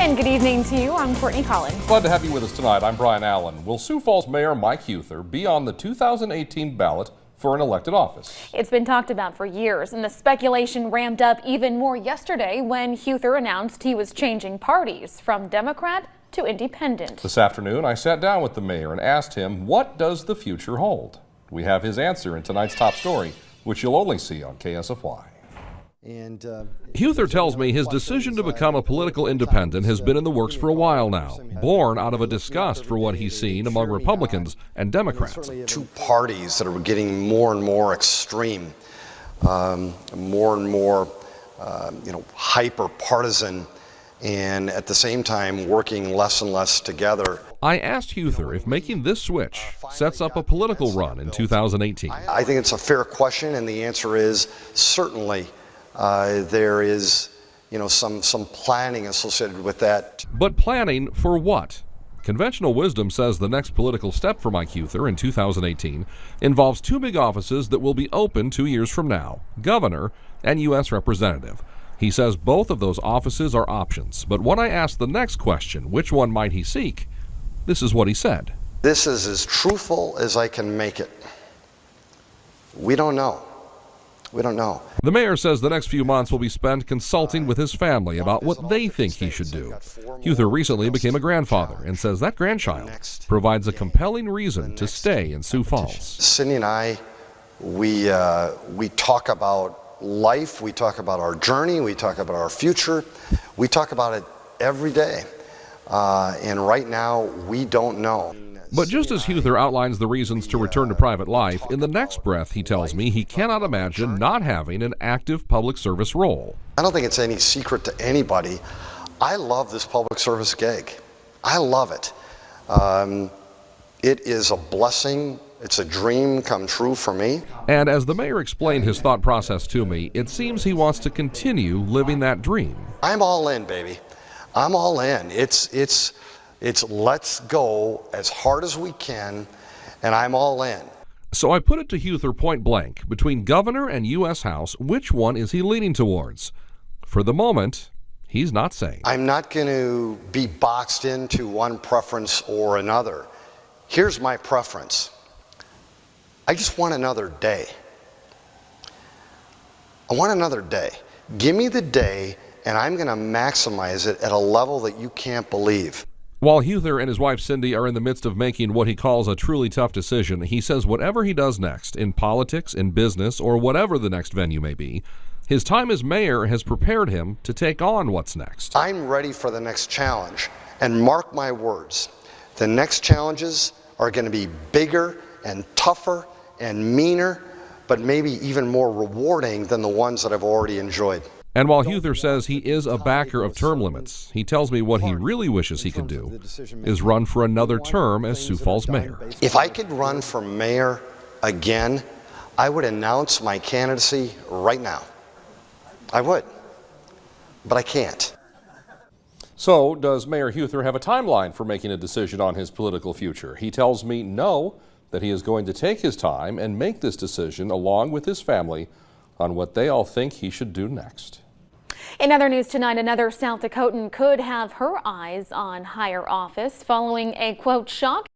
And good evening to you. I'm Courtney Collins. Glad to have you with us tonight. I'm Brian Allen. Will Sioux Falls Mayor Mike Huether be on the 2018 ballot for an elected office? It's been talked about for years, and the speculation ramped up even more yesterday when Huether announced he was changing parties from Democrat to Independent. This afternoon, I sat down with the mayor and asked him, what does the future hold? We have his answer in tonight's top story, which you'll only see on KSFY. Huether tells me his decision to become a political independent has been in the works for a while now, born out of a disgust for what he's seen among Republicans and Democrats. Two parties that are getting more and more extreme, more and more, hyper partisan, and at the same time working less and less together. I asked Huether if making this switch sets up a political run in 2018. I think it's a fair question, and the answer is certainly. There is, some planning associated with that. But planning for what? Conventional wisdom says the next political step for Mike Huether in 2018 involves two big offices that will be open 2 years from now, governor and U.S. representative. He says both of those offices are options. But when I asked the next question, which one might he seek, this is what he said. This is as truthful as I can make it. We don't know. We don't know. The mayor says the next few months will be spent consulting with his family about what they think he should do. Huether recently became a grandfather and says that grandchild provides a compelling reason to stay in Sioux Falls. Cindy and I, we talk about life, we talk about our journey, we talk about our future, we talk about it every day. And right now, we don't know. But just as Huether outlines the reasons to return to private life, in the next breath he tells me he cannot imagine not having an active public service role. I don't think it's any secret to anybody. I love this public service gig. I love it. It is a blessing. It's a dream come true for me. And as the mayor explained his thought process to me, it seems he wants to continue living that dream. I'm all in, baby. I'm all in. It's let's go as hard as we can, and I'm all in. So I put it to Huether point blank, between governor and U.S. House, which one is he leaning towards? For the moment, he's not saying. I'm not going to be boxed into one preference or another. Here's my preference. I just want another day. I want another day. Give me the day, and I'm going to maximize it at a level that you can't believe. While Huether and his wife Cindy are in the midst of making what he calls a truly tough decision, he says whatever he does next, in politics, in business, or whatever the next venue may be, his time as mayor has prepared him to take on what's next. I'm ready for the next challenge, and mark my words, the next challenges are going to be bigger and tougher and meaner, but maybe even more rewarding than the ones that I've already enjoyed. And while Huether says he is a backer of term limits, he tells me what he really wishes he could do is run for another term as Sioux Falls mayor. If I could run for mayor again, I would announce my candidacy right now. I would, but I can't. So, does Mayor Huether have a timeline for making a decision on his political future? He tells me no, that he is going to take his time and make this decision along with his family on what they all think he should do next. In other news tonight, another South Dakotan could have her eyes on higher office following a, quote, shock